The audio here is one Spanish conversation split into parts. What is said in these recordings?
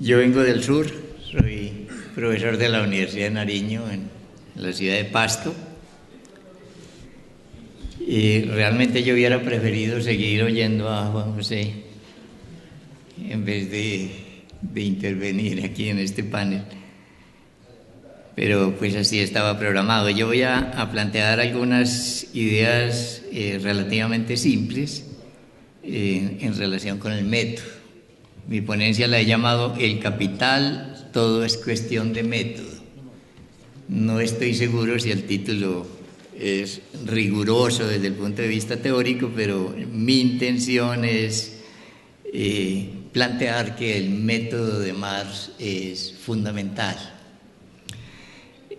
Yo vengo del sur, soy profesor de la Universidad de Nariño en la ciudad de Pasto. Y realmente yo hubiera preferido seguir oyendo a Juan José en vez de intervenir aquí en este panel. Pero pues así estaba programado. Yo voy a plantear algunas ideas relativamente simples en relación con el método. Mi ponencia la he llamado El capital, todo es cuestión de método. No estoy seguro si el título es riguroso desde el punto de vista teórico, pero mi intención es plantear que el método de Marx es fundamental.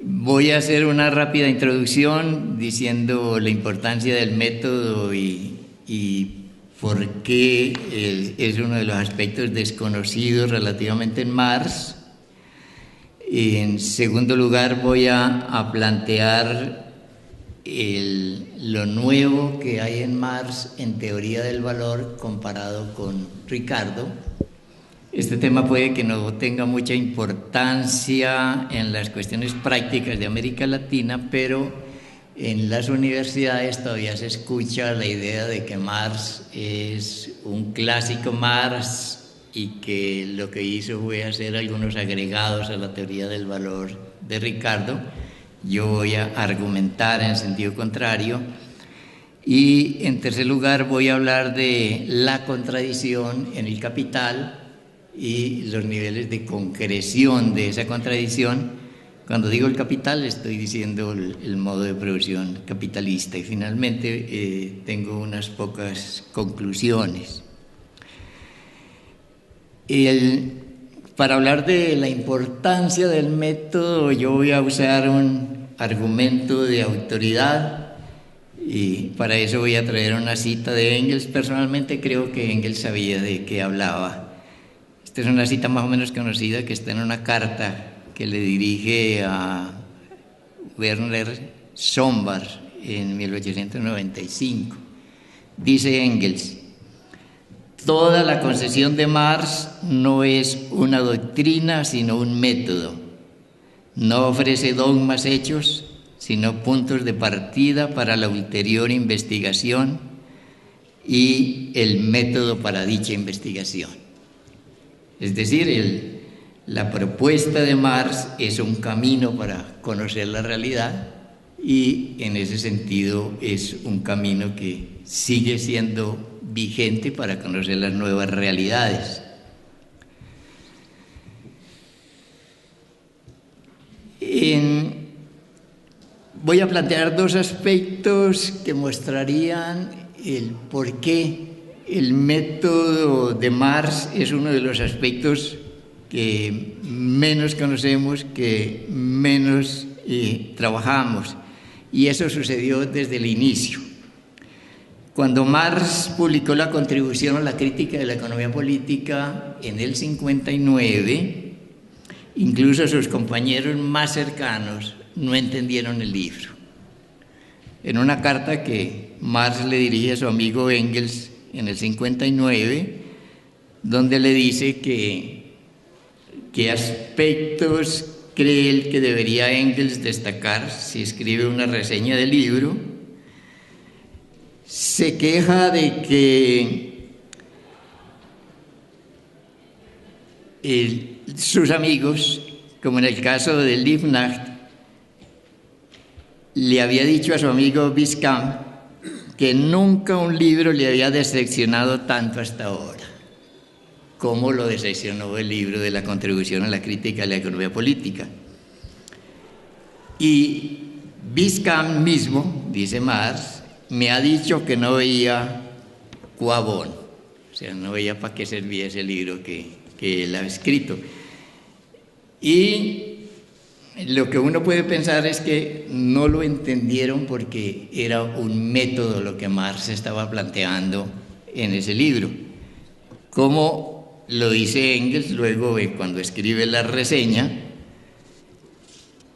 Voy a hacer una rápida introducción diciendo la importancia del método y por qué es uno de los aspectos desconocidos relativamente en Marx. En segundo lugar, voy a plantear lo nuevo que hay en Marx en teoría del valor comparado con Ricardo. Este tema puede que no tenga mucha importancia en las cuestiones prácticas de América Latina, pero en las universidades todavía se escucha la idea de que Marx es un clásico Marx y que lo que hizo fue hacer algunos agregados a la teoría del valor de Ricardo. Yo voy a argumentar en sentido contrario. Y en tercer lugar voy a hablar de la contradicción en el capital y los niveles de concreción de esa contradicción. Cuando digo el capital estoy diciendo el modo de producción capitalista. Y finalmente tengo unas pocas conclusiones. Para hablar de la importancia del método, yo voy a usar un argumento de autoridad y para eso voy a traer una cita de Engels. Personalmente creo que Engels sabía de qué hablaba. Esta es una cita más o menos conocida que está en una carta que le dirige a Werner Sombart en 1895. Dice Engels: toda la concesión de Marx no es una doctrina, sino un método. No ofrece dogmas hechos, sino puntos de partida para la ulterior investigación y el método para dicha investigación. Es decir, la propuesta de Marx es un camino para conocer la realidad y en ese sentido es un camino que sigue siendo vigente para conocer las nuevas realidades. Voy a plantear dos aspectos que mostrarían el por qué el método de Marx es uno de los aspectos que menos conocemos, que menos trabajamos, y eso sucedió desde el inicio. Cuando Marx publicó la contribución a la crítica de la economía política en el 59, incluso sus compañeros más cercanos no entendieron el libro. En una carta que Marx le dirige a su amigo Engels en el 59, donde le dice qué aspectos cree él que debería Engels destacar si escribe una reseña del libro, se queja de que sus amigos, como en el caso de Liebknecht, le había dicho a su amigo Biscam que nunca un libro le había decepcionado tanto hasta ahora como lo decepcionó el libro de la contribución a la crítica de la economía política. Y Biscam mismo, dice Marx, me ha dicho que no veía quoi bon, o sea, no veía para qué servía ese libro que él ha escrito. Y lo que uno puede pensar es que no lo entendieron porque era un método lo que Marx estaba planteando en ese libro. Como lo dice Engels luego cuando escribe la reseña,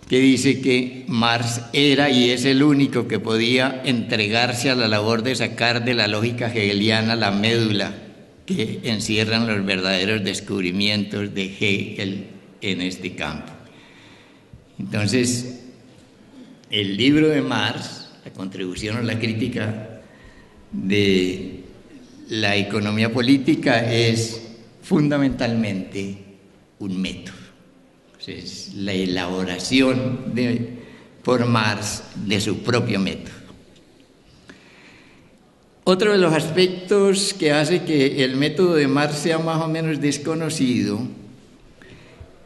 que dice que Marx era y es el único que podía entregarse a la labor de sacar de la lógica hegeliana la médula que encierran los verdaderos descubrimientos de Hegel en este campo. Entonces, el libro de Marx, la contribución a la crítica de la economía política, es fundamentalmente un método. Es la elaboración por Marx de su propio método. Otro de los aspectos que hace que el método de Marx sea más o menos desconocido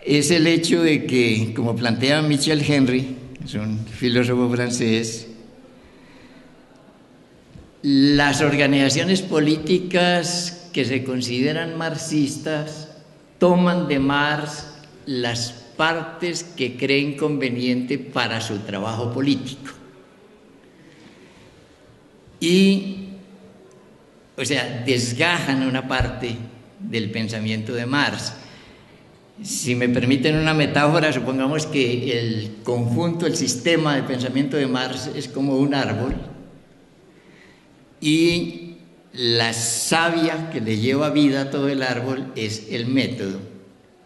es el hecho de que, como plantea Michel Henry, es un filósofo francés, las organizaciones políticas que se consideran marxistas toman de Marx las partes que creen conveniente para su trabajo político. Y, o sea, desgajan una parte del pensamiento de Marx. Si me permiten una metáfora, supongamos que el conjunto, el sistema de pensamiento de Marx es como un árbol y la savia que le lleva vida a todo el árbol es el método.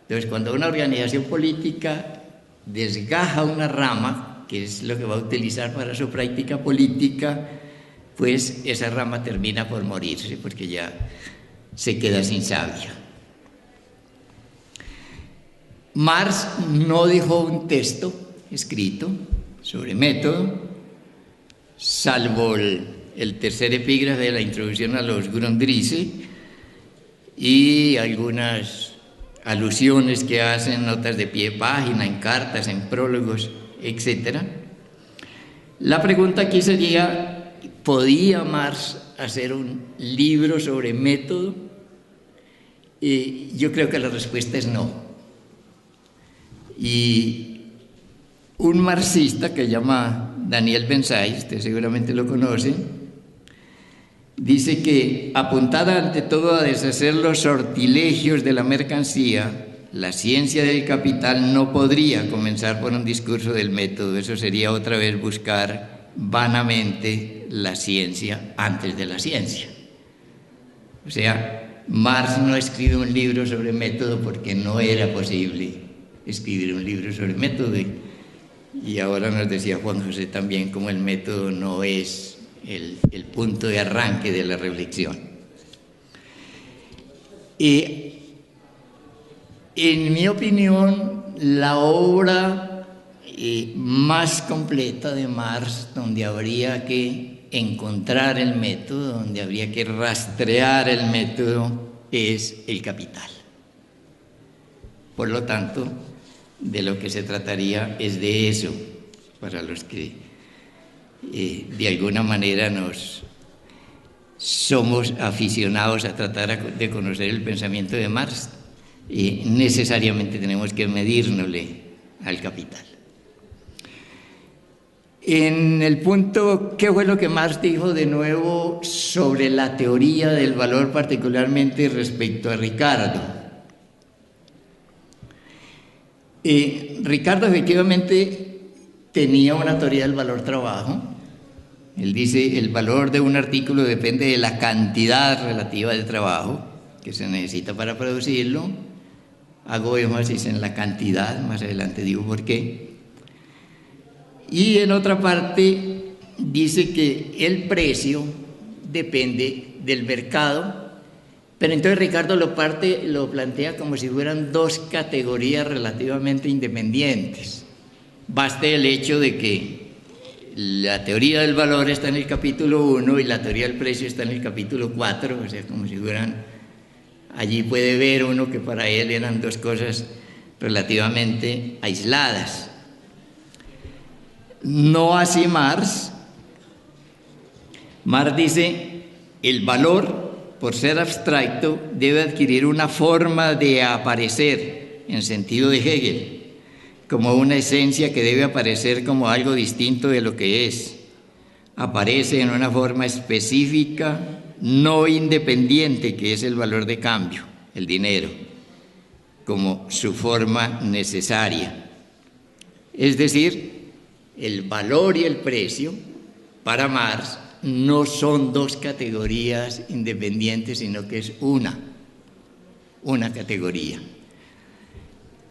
Entonces, cuando una organización política desgaja una rama, que es lo que va a utilizar para su práctica política, pues esa rama termina por morirse porque ya se queda sin savia. Marx no dejó un texto escrito sobre método, salvo el tercer epígrafe de la introducción a los Grundrisse y algunas alusiones que hacen, notas de pie de página, en cartas, en prólogos, etc. La pregunta aquí sería, ¿podía Marx hacer un libro sobre método? Y yo creo que la respuesta es no. Y un marxista que se llama Daniel Ben-Say, usted seguramente lo conoce, dice que, apuntada ante todo a deshacer los sortilegios de la mercancía, la ciencia del capital no podría comenzar por un discurso del método. Eso sería otra vez buscar vanamente la ciencia antes de la ciencia. O sea, Marx no escribe un libro sobre método porque no era posible escribir un libro sobre método. Y ahora nos decía Juan José también cómo el método no es el punto de arranque de la reflexión. Y en mi opinión, la obra más completa de Marx, donde habría que encontrar el método, donde habría que rastrear el método, es El Capital. Por lo tanto, de lo que se trataría es de eso, para los que de alguna manera somos aficionados a tratar de conocer el pensamiento de Marx, necesariamente tenemos que medírnosle al Capital. En el punto, ¿qué fue lo que Marx dijo de nuevo sobre la teoría del valor, particularmente respecto a Ricardo? Ricardo efectivamente tenía una teoría del valor trabajo. Él dice, el valor de un artículo depende de la cantidad relativa de trabajo que se necesita para producirlo. Hago énfasis en la cantidad, más adelante digo por qué. Y en otra parte dice que el precio depende del mercado. Pero entonces Ricardo lo plantea como si fueran dos categorías relativamente independientes. Baste el hecho de que la teoría del valor está en el capítulo 1 y la teoría del precio está en el capítulo 4, o sea, como si fueran, allí puede ver uno que para él eran dos cosas relativamente aisladas. No así Marx. Marx dice, el valor, por ser abstracto, debe adquirir una forma de aparecer, en sentido de Hegel, como una esencia que debe aparecer como algo distinto de lo que es. Aparece en una forma específica, no independiente, que es el valor de cambio, el dinero, como su forma necesaria. Es decir, el valor y el precio, para Marx, no son dos categorías independientes, sino que es una. una categoría.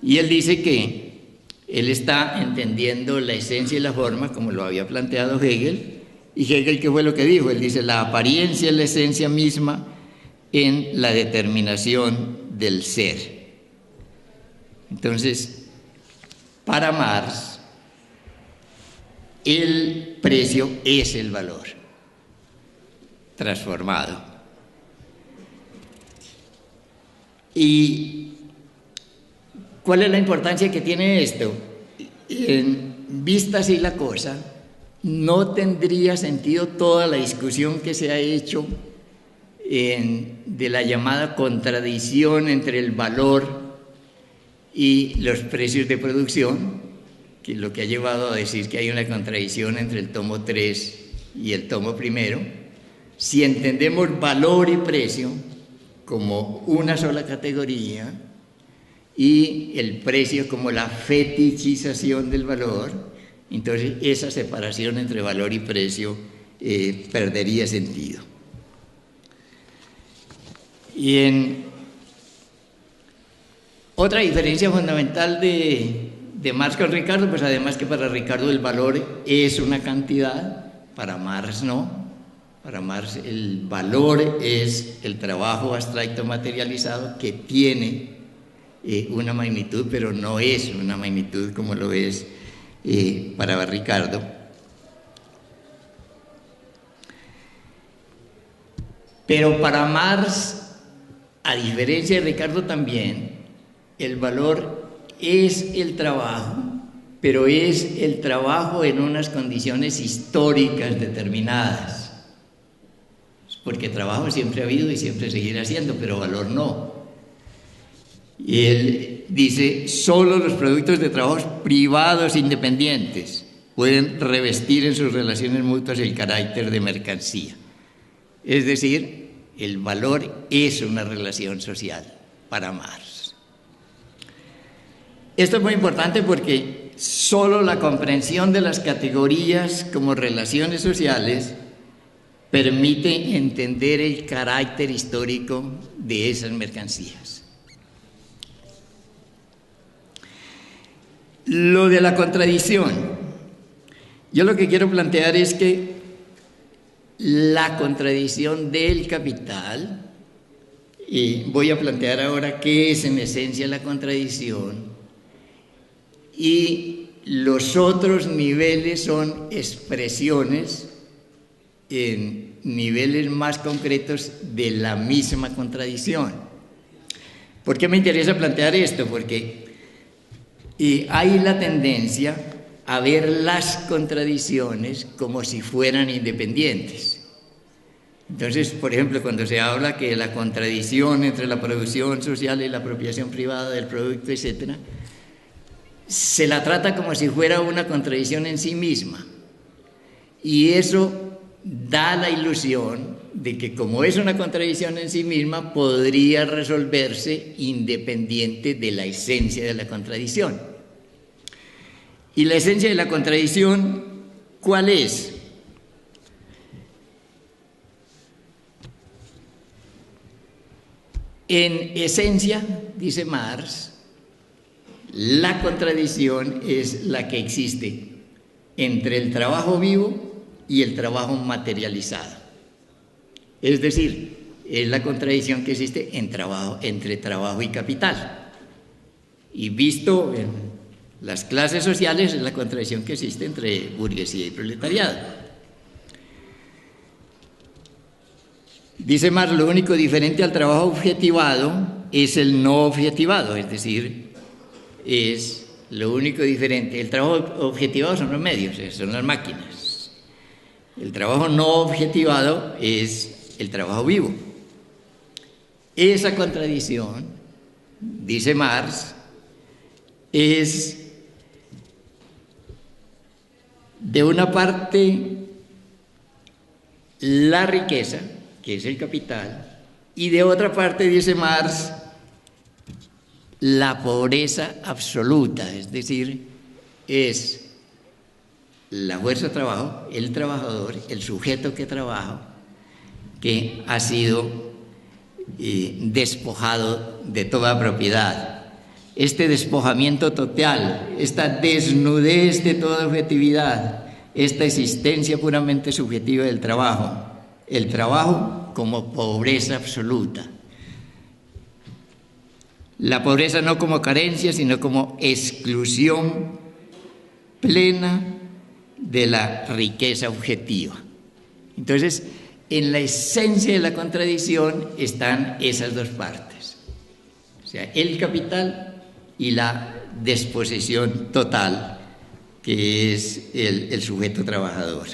Y él dice que él está entendiendo la esencia y la forma, como lo había planteado Hegel. Y Hegel, ¿qué fue lo que dijo? Él dice, la apariencia es la esencia misma en la determinación del ser. Entonces, para Marx, el precio es el valor transformado. ¿Y cuál es la importancia que tiene esto? Vista así la cosa, no tendría sentido toda la discusión que se ha hecho de la llamada contradicción entre el valor y los precios de producción, que es lo que ha llevado a decir que hay una contradicción entre el tomo 3 y el tomo primero. Si entendemos valor y precio como una sola categoría y el precio como la fetichización del valor, entonces esa separación entre valor y precio perdería sentido. Y otra diferencia fundamental de Marx con Ricardo, pues además que para Ricardo el valor es una cantidad, para Marx no. Para Marx el valor es el trabajo abstracto materializado que tiene una magnitud, pero no es una magnitud como lo es para Ricardo. Pero para Marx, a diferencia de Ricardo también, el valor es el trabajo, pero es el trabajo en unas condiciones históricas determinadas. Porque trabajo siempre ha habido y siempre seguirá haciendo, pero valor no. Y él dice, solo los productos de trabajos privados independientes pueden revestir en sus relaciones mutuas el carácter de mercancía. Es decir, el valor es una relación social para Marx. Esto es muy importante porque solo la comprensión de las categorías como relaciones sociales permite entender el carácter histórico de esas mercancías. Lo de la contradicción. Yo lo que quiero plantear es que la contradicción del capital, y voy a plantear ahora qué es en esencia la contradicción, y los otros niveles son expresiones en niveles más concretos de la misma contradicción. ¿Por qué me interesa plantear esto? Porque hay la tendencia a ver las contradicciones como si fueran independientes. Entonces, por ejemplo, cuando se habla que la contradicción entre la producción social y la apropiación privada del producto, etc., se la trata como si fuera una contradicción en sí misma. Y eso da la ilusión de que como es una contradicción en sí misma, podría resolverse independiente de la esencia de la contradicción. ¿Y la esencia de la contradicción cuál es? En esencia, dice Marx, la contradicción es la que existe entre el trabajo vivo y el trabajo materializado. Es decir, es la contradicción que existe entre trabajo y capital. Y visto en las clases sociales, es la contradicción que existe entre burguesía y proletariado. Dice Marx, lo único diferente al trabajo objetivado es el no objetivado, es decir, es lo único diferente. El trabajo objetivado son los medios, son las máquinas. El trabajo no objetivado es el trabajo vivo. Esa contradicción, dice Marx, es de una parte la riqueza, que es el capital, y de otra parte, dice Marx, la pobreza absoluta, es decir, es la fuerza de trabajo, el trabajador, el sujeto que trabaja, que ha sido despojado de toda propiedad. Este despojamiento total, esta desnudez de toda objetividad, esta existencia puramente subjetiva del trabajo, el trabajo como pobreza absoluta. La pobreza no como carencia, sino como exclusión plena de la riqueza objetiva. Entonces, en la esencia de la contradicción están esas dos partes, o sea, el capital y la desposesión total, que es el sujeto trabajador.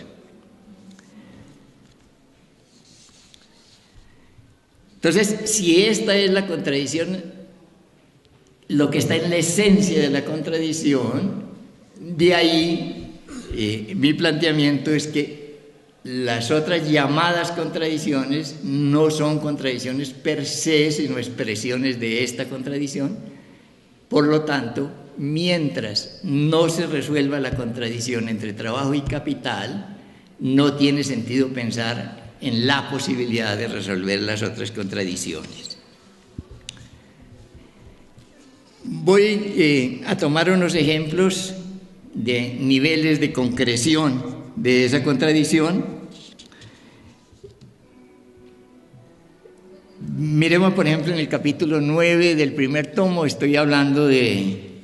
Entonces, si esta es la contradicción, lo que está en la esencia de la contradicción, de ahí mi planteamiento es que las otras llamadas contradicciones no son contradicciones per se, sino expresiones de esta contradicción. Por lo tanto, mientras no se resuelva la contradicción entre trabajo y capital, no tiene sentido pensar en la posibilidad de resolver las otras contradicciones. Voy a tomar unos ejemplos de niveles de concreción de esa contradicción. Miremos, por ejemplo, en el capítulo 9 del primer tomo, estoy hablando de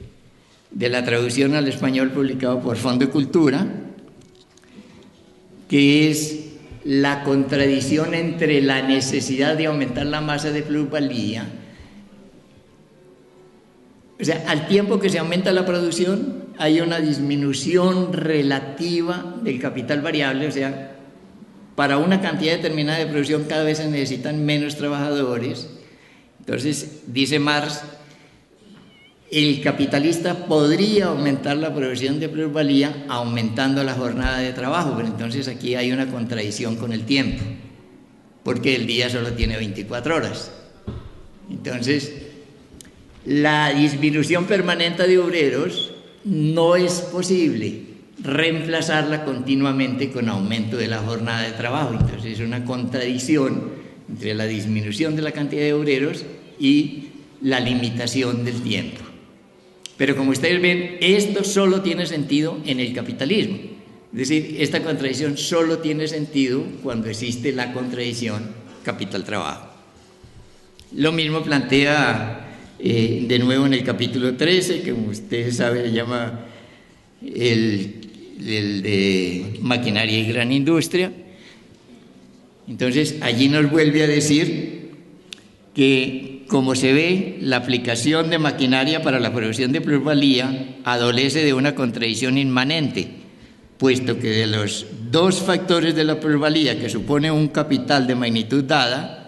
la traducción al español publicado por Fondo de Cultura, que es la contradicción entre la necesidad de aumentar la masa de plusvalía. O sea, al tiempo que se aumenta la producción, hay una disminución relativa del capital variable, o sea, para una cantidad determinada de producción cada vez se necesitan menos trabajadores. Entonces, dice Marx, el capitalista podría aumentar la producción de plusvalía aumentando la jornada de trabajo, pero entonces aquí hay una contradicción con el tiempo, porque el día solo tiene 24 horas. Entonces, la disminución permanente de obreros no es posible reemplazarla continuamente con aumento de la jornada de trabajo. Entonces es una contradicción entre la disminución de la cantidad de obreros y la limitación del tiempo. Pero como ustedes ven, esto solo tiene sentido en el capitalismo. Es decir, esta contradicción solo tiene sentido cuando existe la contradicción capital-trabajo. Lo mismo plantea de nuevo en el capítulo 13, que como ustedes saben se llama el de maquinaria y gran industria. Entonces allí nos vuelve a decir que, como se ve, la aplicación de maquinaria para la producción de plusvalía adolece de una contradicción inmanente, puesto que de los dos factores de la plusvalía que supone un capital de magnitud dada,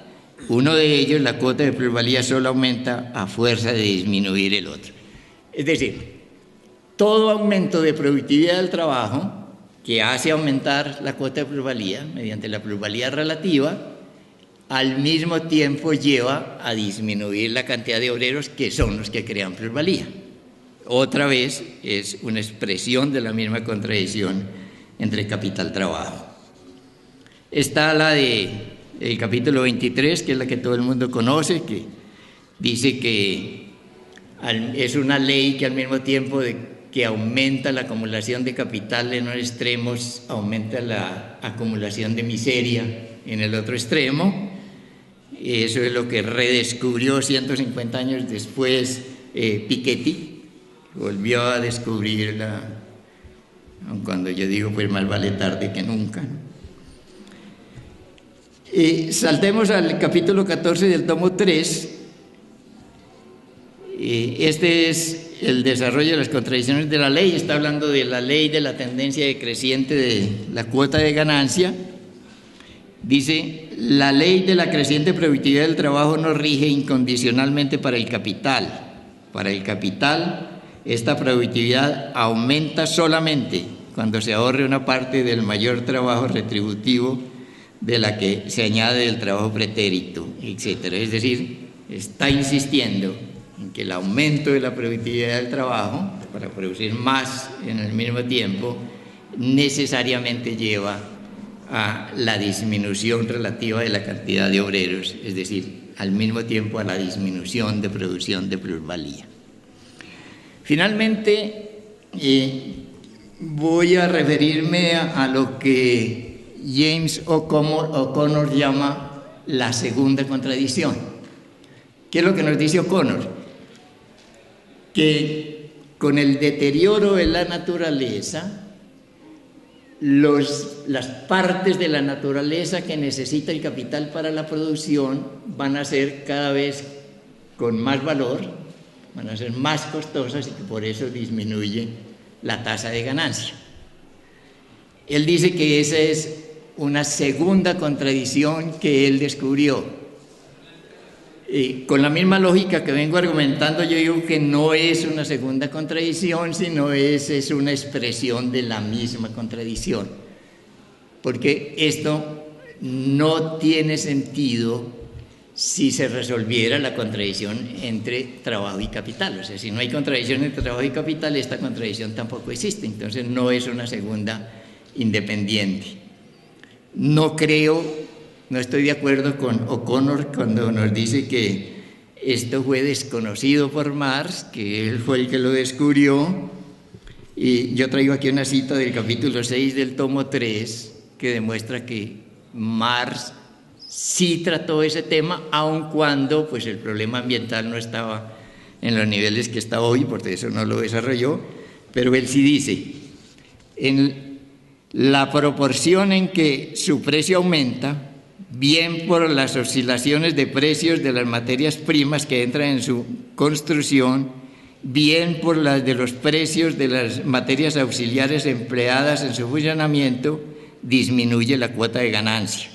uno de ellos, la cuota de plusvalía, solo aumenta a fuerza de disminuir el otro. Es decir, todo aumento de productividad del trabajo que hace aumentar la cuota de plusvalía mediante la plusvalía relativa, al mismo tiempo lleva a disminuir la cantidad de obreros que son los que crean plusvalía. Otra vez es una expresión de la misma contradicción entre capital-trabajo. Está la del capítulo 23, que es la que todo el mundo conoce, que dice que es una ley que al mismo tiempo que aumenta la acumulación de capital en un extremo, aumenta la acumulación de miseria en el otro extremo. Eso es lo que redescubrió 150 años después Piketty, volvió a descubrirla, aun cuando yo digo pues más vale tarde que nunca. Saltemos al capítulo 14 del tomo 3. Este es el desarrollo de las contradicciones de la ley. Está hablando de la ley de la tendencia decreciente de la cuota de ganancia. Dice, la ley de la creciente productividad del trabajo no rige incondicionalmente para el capital. Para el capital, esta productividad aumenta solamente cuando se ahorre una parte del mayor trabajo retributivo de la que se añade el trabajo pretérito, etc. Es decir, está insistiendo en que el aumento de la productividad del trabajo, para producir más en el mismo tiempo, necesariamente lleva a la disminución relativa de la cantidad de obreros, es decir, al mismo tiempo a la disminución de producción de plusvalía. Finalmente, voy a referirme a lo que James O'Connor llama la segunda contradicción. ¿Qué es lo que nos dice O'Connor? Que con el deterioro de la naturaleza, las partes de la naturaleza que necesita el capital para la producción van a ser cada vez con más valor, van a ser más costosas y que por eso disminuye la tasa de ganancia. Él dice que esa es una segunda contradicción que él descubrió. Con la misma lógica que vengo argumentando, yo digo que no es una segunda contradicción, sino es una expresión de la misma contradicción. Porque esto no tiene sentido si se resolviera la contradicción entre trabajo y capital. O sea, si no hay contradicción entre trabajo y capital, esta contradicción tampoco existe. Entonces no es una segunda independiente. No estoy de acuerdo con O'Connor cuando nos dice que esto fue desconocido por Marx, que él fue el que lo descubrió. Y yo traigo aquí una cita del capítulo 6 del tomo 3 que demuestra que Marx sí trató ese tema, aun cuando pues, el problema ambiental no estaba en los niveles que está hoy, porque eso no lo desarrolló, pero él sí dice, en la proporción en que su precio aumenta, bien por las oscilaciones de precios de las materias primas que entran en su construcción, bien por las de los precios de las materias auxiliares empleadas en su funcionamiento, disminuye la cuota de ganancia.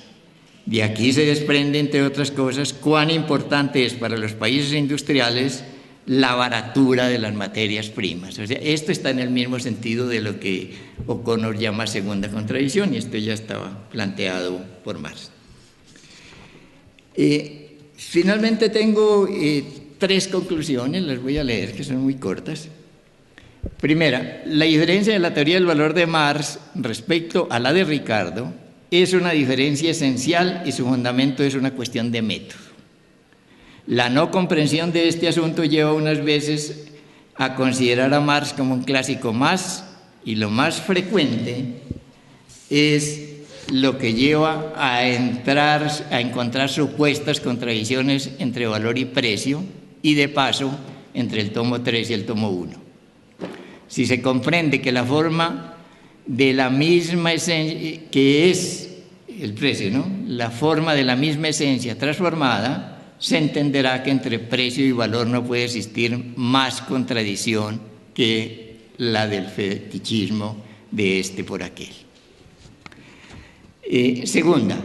De aquí se desprende, entre otras cosas, cuán importante es para los países industriales la baratura de las materias primas. O sea, esto está en el mismo sentido de lo que O'Connor llama segunda contradicción, y esto ya estaba planteado por Marx. Finalmente tengo 3 conclusiones, las voy a leer, que son muy cortas. Primera, la diferencia de la teoría del valor de Marx respecto a la de Ricardo es una diferencia esencial y su fundamento es una cuestión de método. La no comprensión de este asunto lleva unas veces a considerar a Marx como un clásico más, y lo más frecuente es lo que lleva a encontrar supuestas contradicciones entre valor y precio, y de paso entre el tomo 3 y el tomo 1. Si se comprende que la forma de la misma esencia, que es el precio, ¿no? La forma de la misma esencia transformada, se entenderá que entre precio y valor no puede existir más contradicción que la del fetichismo de este por aquel. Segunda,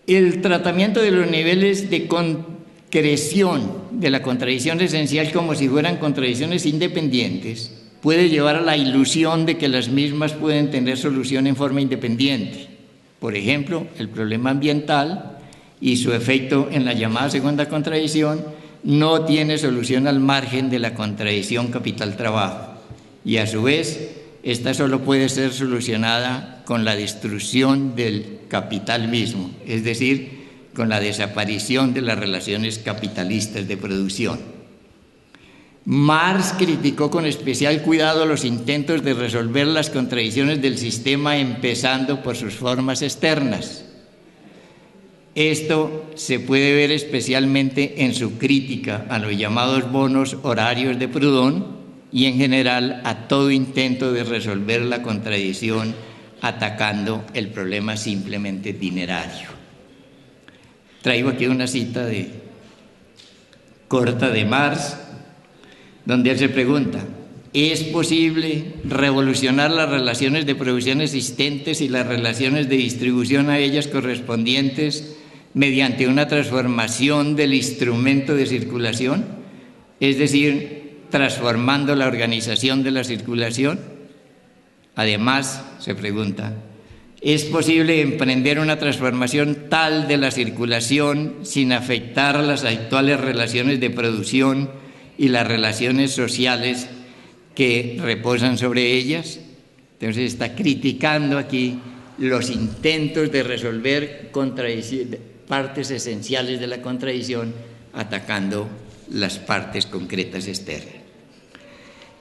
el tratamiento de los niveles de concreción de la contradicción esencial como si fueran contradicciones independientes puede llevar a la ilusión de que las mismas pueden tener solución en forma independiente. Por ejemplo, el problema ambiental y su efecto en la llamada segunda contradicción no tiene solución al margen de la contradicción capital-trabajo, y a su vez esta solo puede ser solucionada con la destrucción del capital mismo, es decir, con la desaparición de las relaciones capitalistas de producción. Marx criticó con especial cuidado los intentos de resolver las contradicciones del sistema, empezando por sus formas externas. Esto se puede ver especialmente en su crítica a los llamados bonos horarios de Proudhon y en general a todo intento de resolver la contradicción atacando el problema simplemente dinerario. Traigo aquí una cita corta de Marx, donde él se pregunta: ¿es posible revolucionar las relaciones de producción existentes y las relaciones de distribución a ellas correspondientes mediante una transformación del instrumento de circulación? Es decir, transformando la organización de la circulación. Además, se pregunta, ¿es posible emprender una transformación tal de la circulación sin afectar a las actuales relaciones de producción y las relaciones sociales que reposan sobre ellas? Entonces está criticando aquí los intentos de resolver partes esenciales de la contradicción, atacando las partes concretas externas.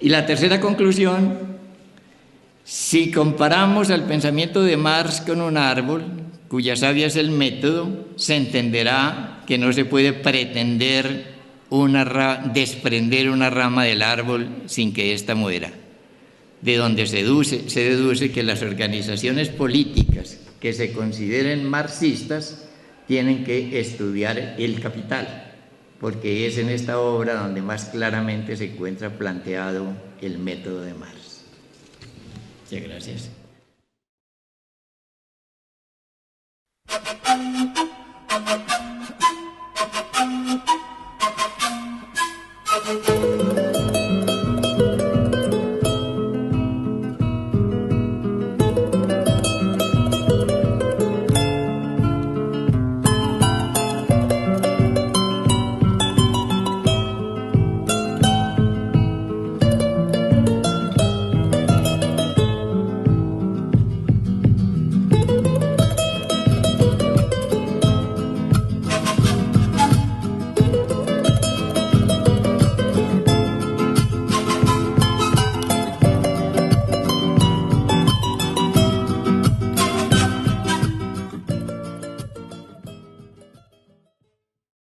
Y la tercera conclusión: si comparamos al pensamiento de Marx con un árbol, cuya savia es el método, se entenderá que no se puede pretender desprender una rama del árbol sin que ésta muera, de donde se deduce que las organizaciones políticas que se consideren marxistas tienen que estudiar el Capital, porque es en esta obra donde más claramente se encuentra planteado el método de Marx. Muchas gracias.